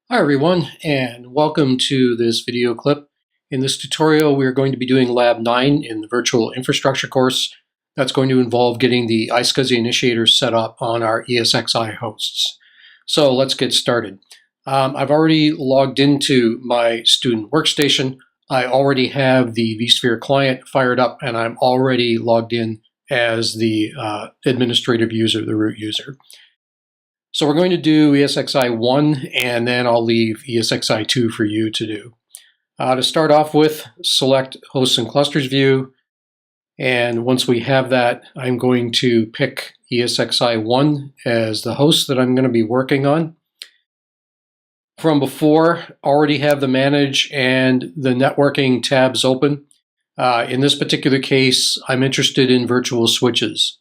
Hi everyone, and welcome to this video clip. In this tutorial, we're going to be doing Lab 9 in the Virtual Infrastructure course. That's going to involve getting the iSCSI initiator set up on our ESXi hosts. So let's get started. I've already logged into my student workstation. I already have the vSphere client fired up, and I'm already logged in as the administrative user, the root user. So we're going to do ESXi 1, and then I'll leave ESXi 2 for you to do. To start off with, select Hosts and Clusters view, and once we have that, I'm going to pick ESXi 1 as the host that I'm going to be working on. From before, already have the Manage and the Networking tabs open. In this particular case, I'm interested in virtual switches.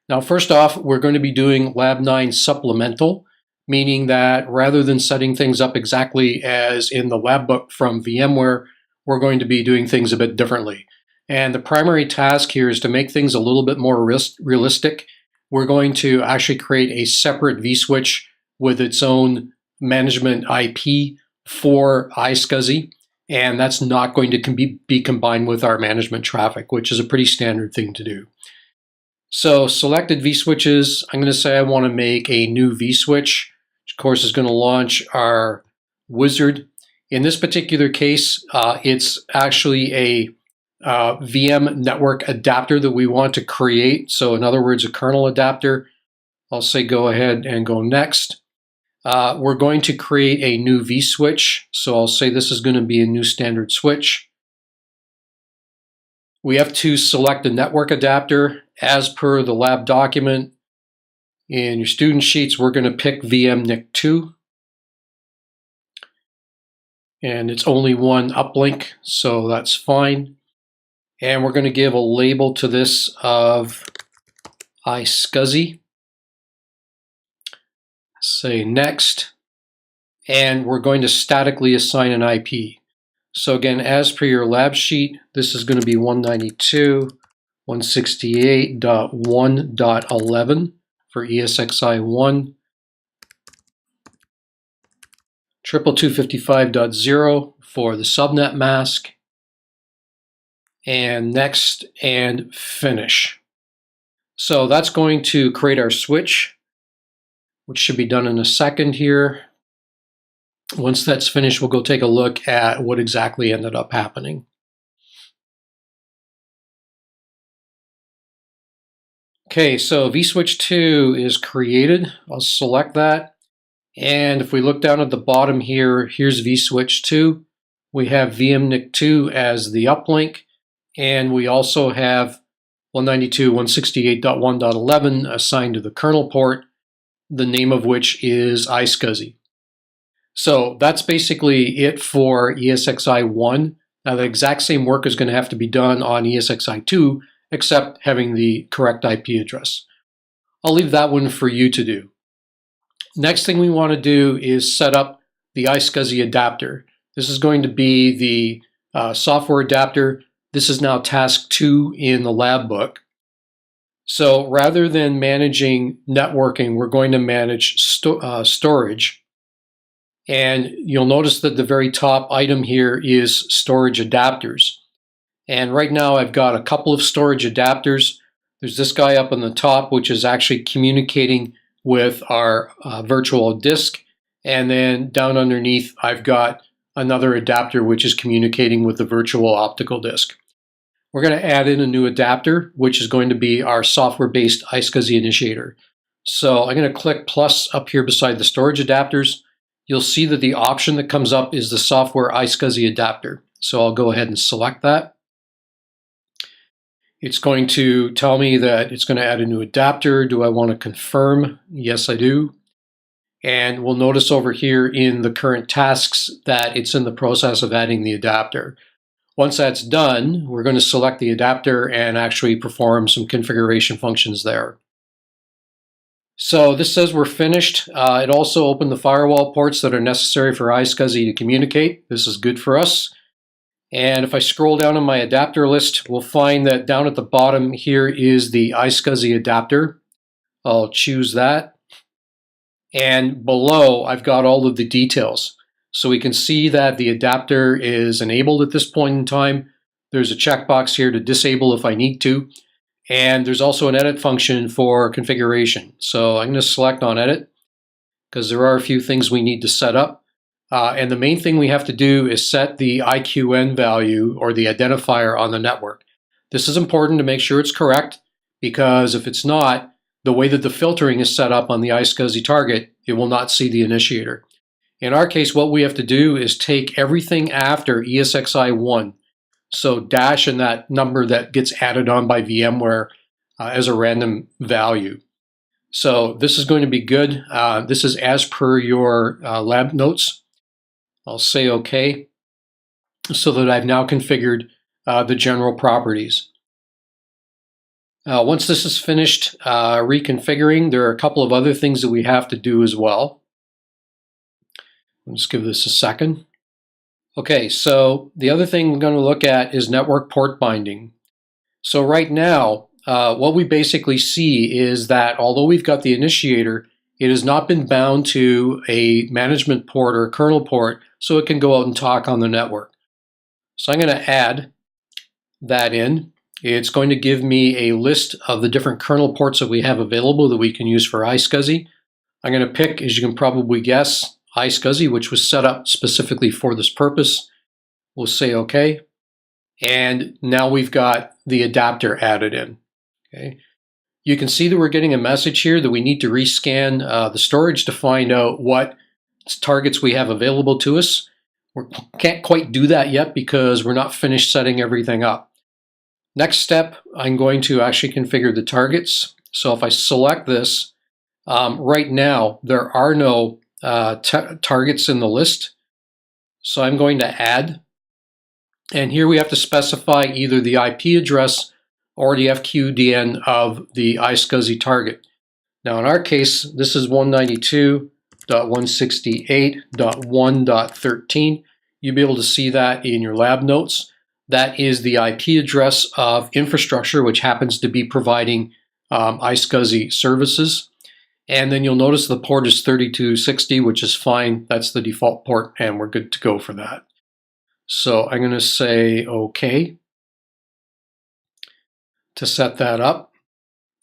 Now, first off, we're going to be doing Lab 9 supplemental, meaning that rather than setting things up exactly as in the lab book from VMware, we're going to be doing things a bit differently. And the primary task here is to make things a little bit more realistic. We're going to actually create a separate vSwitch with its own management IP for iSCSI, and that's not going to be combined with our management traffic, which is a pretty standard thing to do. So selected vSwitches, I'm going to say I want to make a new vSwitch, which of course is going to launch our wizard. In this particular case, it's actually a VM network adapter that we want to create. So in other words, a kernel adapter. I'll say go ahead and go next. We're going to create a new vSwitch. So I'll say this is going to be a new standard switch. We have to select a network adapter as per the lab document. In your student sheets, we're going to pick VMNIC2. And it's only one uplink, so that's fine. And we're going to give a label to this of iSCSI. Say next. And we're going to statically assign an IP. So again, as per your lab sheet, this is going to be 192.168.1.11 for ESXi 1, 2250 for the subnet mask, and next and finish. So that's going to create our switch, which should be done in a second here. Once that's finished, we'll go take a look at what exactly ended up happening. Okay, so vSwitch 2 is created. I'll select that. And if we look down at the bottom here, here's vSwitch 2. We have VMNIC2 as the uplink, and we also have 192.168.1.11 assigned to the kernel port, the name of which is iSCSI. So that's basically it for ESXi 1. Now the exact same work is going to have to be done on ESXi 2, except having the correct IP address. I'll leave that one for you to do. Next thing we want to do is set up the iSCSI adapter. This is going to be the software adapter. This is now task 2 in the lab book. So rather than managing networking, we're going to manage storage. And you'll notice that the very top item here is storage adapters. And right now I've got a couple of storage adapters. There's this guy up on the top, which is actually communicating with our virtual disk. And then down underneath, I've got another adapter, which is communicating with the virtual optical disk. We're going to add in a new adapter, which is going to be our software-based iSCSI initiator. So I'm going to click plus up here beside the storage adapters. You'll see that the option that comes up is the software iSCSI adapter. So I'll go ahead and select that. It's going to tell me that it's going to add a new adapter. Do I want to confirm? Yes, I do. And we'll notice over here in the current tasks that it's in the process of adding the adapter. Once that's done, we're going to select the adapter and actually perform some configuration functions there. So this says we're finished. It also opened the firewall ports that are necessary for iSCSI to communicate. This is good for us. And if I scroll down on my adapter list, we'll find that down at the bottom here is the iSCSI adapter. I'll choose that. And below, I've got all of the details. So we can see that the adapter is enabled at this point in time. There's a checkbox here to disable if I need to. And there's also an edit function for configuration. So I'm going to select on edit because there are a few things we need to set up. And the main thing we have to do is set the IQN value or the identifier on the network. This is important to make sure it's correct, because if it's not, the way that the filtering is set up on the iSCSI target, it will not see the initiator. In our case, what we have to do is take everything after ESXi 1, so dash and that number that gets added on by VMware as a random value. So this is going to be good. This is as per your lab notes. I'll say OK, so that I've now configured the general properties. Once this is finished reconfiguring, there are a couple of other things that we have to do as well. Let's give this a second. Okay, so the other thing we're going to look at is network port binding. So right now, what we basically see is that although we've got the initiator, it has not been bound to a management port or a kernel port, so it can go out and talk on the network. So I'm going to add that in. It's going to give me a list of the different kernel ports that we have available that we can use for iSCSI. I'm going to pick, as you can probably guess, iSCSI, which was set up specifically for this purpose. We'll say OK. And now we've got the adapter added in. Okay. You can see that we're getting a message here that we need to rescan the storage to find out what targets we have available to us. We can't quite do that yet because we're not finished setting everything up. Next step, I'm going to actually configure the targets. So if I select this, right now there are no targets in the list. So I'm going to add. And here we have to specify either the IP address or the FQDN of the iSCSI target. Now in our case, this is 192.168.1.13. You'll be able to see that in your lab notes. That is the IP address of infrastructure, which happens to be providing iSCSI services. And then you'll notice the port is 3260, which is fine. That's the default port, and we're good to go for that. So I'm going to say OK to set that up.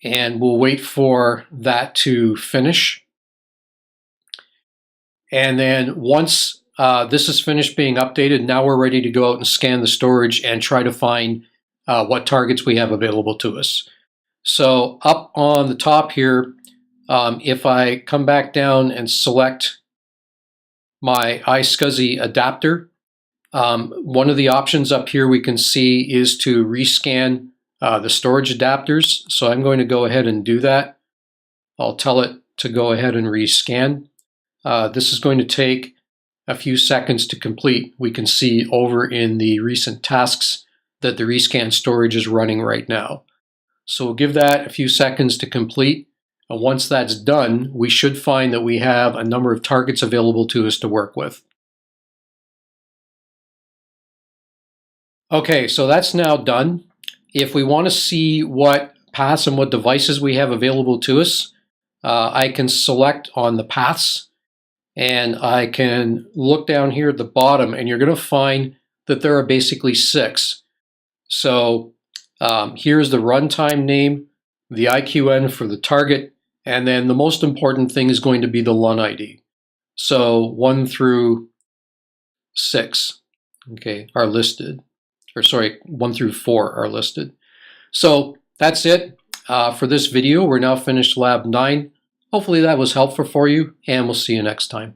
And we'll wait for that to finish. And then once this is finished being updated, now we're ready to go out and scan the storage and try to find what targets we have available to us. So up on the top here, if I come back down and select my iSCSI adapter, one of the options up here we can see is to rescan the storage adapters. So I'm going to go ahead and do that. I'll tell it to go ahead and rescan. This is going to take a few seconds to complete. We can see over in the recent tasks that the rescan storage is running right now. So we'll give that a few seconds to complete. And once that's done, we should find that we have a number of targets available to us to work with. Okay, so that's now done. If we want to see what paths and what devices we have available to us, I can select on the paths. And I can look down here at the bottom, and you're going to find that there are basically 6. So here's the runtime name, the IQN for the target, and then the most important thing is going to be the LUN ID. So 1 through 6, okay, are listed. Or sorry, 1 through 4 are listed. So that's it for this video. We're now finished Lab 9. Hopefully that was helpful for you, and we'll see you next time.